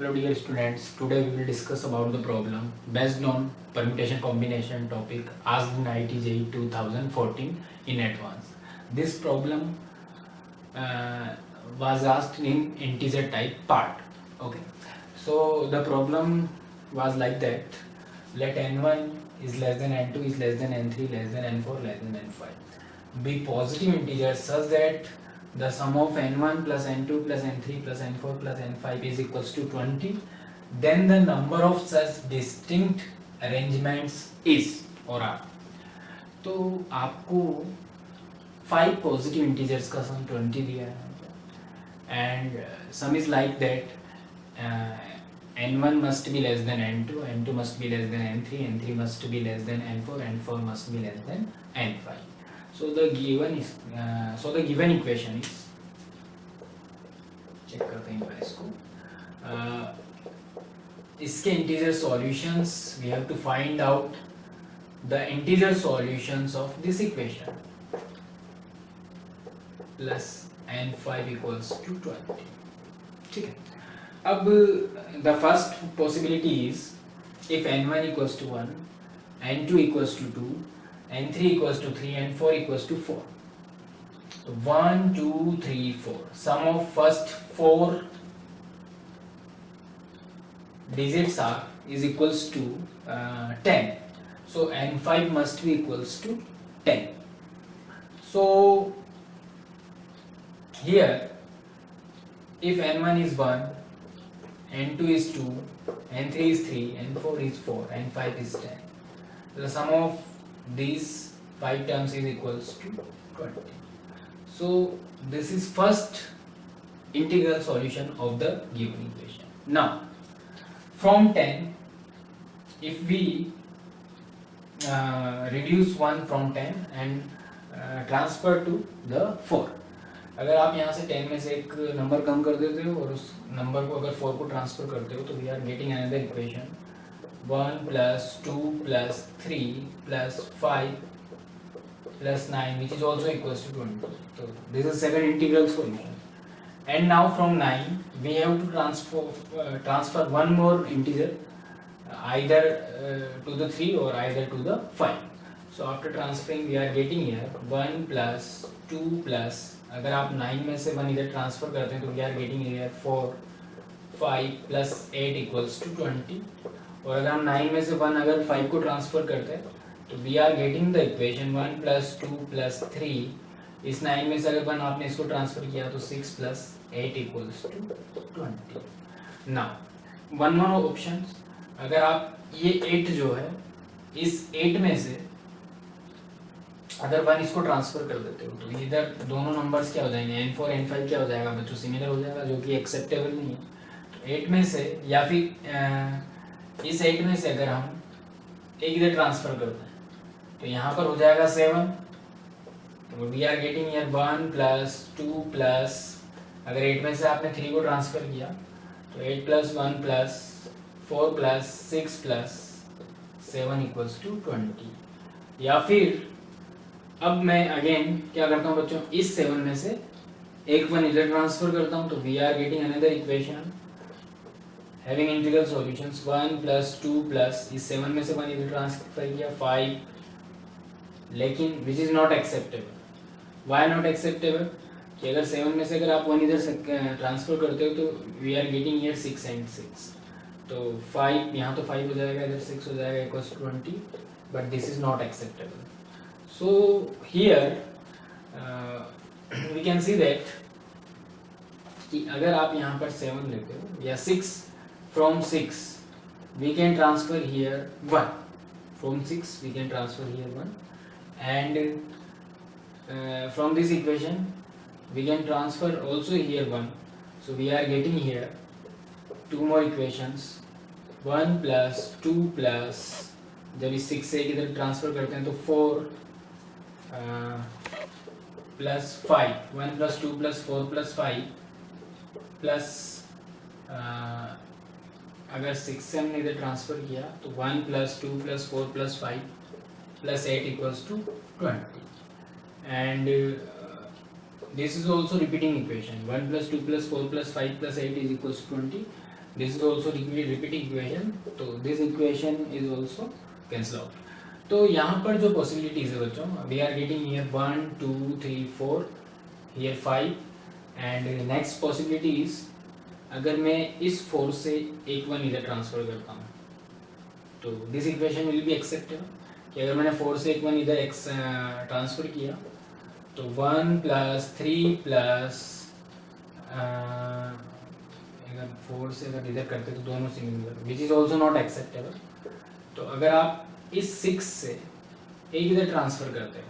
Hello dear students, today we will discuss about the problem based on permutation combination topic asked in IIT JEE 2014 in advance. This problem was asked in integer type part. Okay, so the problem was like that: let n1 is less than n2 is less than n3 less than n4 less than n5 be positive integers such that the sum of n1 plus n2 plus n3 plus n4 plus n5 is equals to 20, then the number of such distinct arrangements is or are. तो आपको 5 positive integers का सम 20 दिया है and some is like that n1 must be less than n2, n2 must be less than n3, n3 must be less than n4, n4 must be less than n5. So the given equation is, check करते हैं इसको, इसके integer solutions we have to find out the integer solutions of this equation plus n5 equals to 20. ठीक है, अब the first possibility is if n1 equals to 1, n2 equals to 2, n3 equals to 3 and 4 equals to 4. So 1, 2, 3, 4. Sum of first 4 digits is equals to 10. So n5 must be equals to 10. So here if n1 is 1, n2 is 2, n3 is 3, n4 is 4, n5 is 10. The sum of these 5 terms is equals to 20. So this is first integral solution of the given equation. Now from 10, if we reduce 1 from 10 and transfer to the 4, अगर आप यहाँ से 10 में से एक number कम कर देते हो और उस नंबर को अगर 4 को ट्रांसफर करते हो तो we are getting another equation 1 plus 2 plus 3 plus 5 plus 9 which is also equals to 20. So this is second integral solution. And now from 9 we have to transfer one more integer either to the 3 or either to the 5. So after transferring we are getting here 1 plus 2 plus, अगर आप 9 में से 1 इधर transfer करते हैं तो we are getting here 4 5 plus 8 equals to 20. और अगर हम 9 में से 1 अगर 5 को ट्रांसफर करते हैं तो we are getting the equation 1 plus 2 plus 3. इस 9 में से अगर 1 आपने इसको ट्रांसफर किया तो 6 plus 8 equals to 20. Now one more option, अगर आप ये 8 जो है इस 8 में से अगर 1 इसको ट्रांसफर कर देते हो तो इधर दोनों नंबर्स क्या हो जाएंगे, n4 n5 क्या हो जाएगा बच्चों, सिमिलर हो जाएगा, जो कि एक्सेप्टेबल नहीं है. तो 8 में से या फिर इस 8 में से अगर हम एक इधर ट्रांसफर करते हैं तो यहाँ पर हो जाएगा 7. तो we are getting here 1 plus 2 plus, अगर 8 में से आपने 3 को ट्रांसफर किया तो 8 plus 1 plus 4 plus 6 plus 7 equals to 20. या फिर अब मैं अगेन क्या करता हूँ बच्चों, इस 7 में से एक 1 इधर ट्रांसफर करता हूँ तो we are getting another equation having integral solutions 1 plus 2 plus, इस 7 में से 1 इधर ट्रांसफर किया 5, लेकिन which is not acceptable. Why not acceptable कि अगर 7 में से अगर आप 1 इधर ट्रांसफर करते हो तो we are getting here 6 and 6. तो 5 यहाँ तो 5 हो जाएगा, इधर 6 हो जाएगा equals to 20, but this is not acceptable. So here we can see that कि अगर आप यहाँ पर 7 लेते हो या 6, from 6 we can transfer here 1, from 6 we can transfer here 1, and from this equation we can transfer also here 1. So we are getting here 2 more equations 1 plus 2 plus, जब इस 6 से इधर ट्रांसफर करते हैं तो 4 plus 5, 1 plus 2 plus 4 plus 5 plus अगर 6 से हमने इधर ट्रांसफर किया तो 1 plus 2 plus 4 plus 5 plus 8 equals to 20. And this is also repeating equation 1 plus 2 plus 4 plus 5 plus 8 is equals to 20. This is also repeating equation, तो this equation is also cancel out. तो यहाँ पर जो possibilities है बच्चों, we are getting here 1 2 3 4 here 5 and next possibility is अगर मैं इस 4 से एक 1 इधर ट्रांसफर करता हूँ तो this equation will be acceptable, कि अगर मैंने 4 से एक 1 इधर ट्रांसफर किया तो 1 प्लस 3 प्लस अगर 4 से अगर इधर करते तो दोनों similar, which is also not acceptable. तो अगर आप इस 6 से एक इधर ट्रांसफर करते हो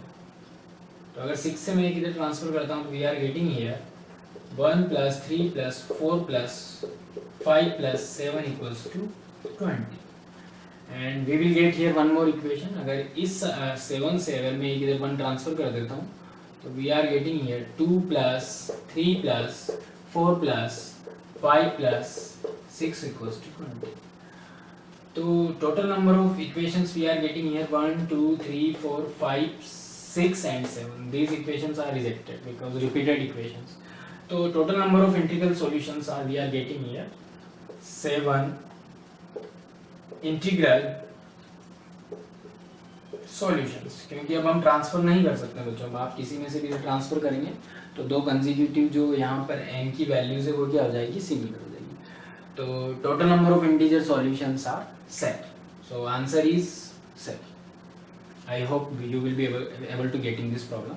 तो अगर 6 से मैं एक इधर ट्रांसफर करता हूँ तो we are getting here 1 plus 3 plus 4 plus 5 plus 7 equals to 20 and we will get here one more equation. अगर इस 7 से अगर मैं एक इधर 1 ट्रांसफर कर देता हूँ तो we are getting here 2 plus 3 plus 4 plus 5 plus 6 equals to 20। तो total number of equations we are getting here 1 2 3 4 5 6 and 7, these equations are rejected because repeated equations. So total number of integral solutions are we are getting here 7 integral solutions, क्योंकि अब हम transfer नहीं कर सकते बच्चों, अब आप किसी में से भी ट्रांसफर करेंगे तो दो कंसेक्यूटिव जो यहाँ पर n की वैल्यूज है वो क्या हो जाएगी, सिमिलर हो जाएगी। तो total number of integer solutions are 7, so answer is 7. I hope you will be able to getting this problem.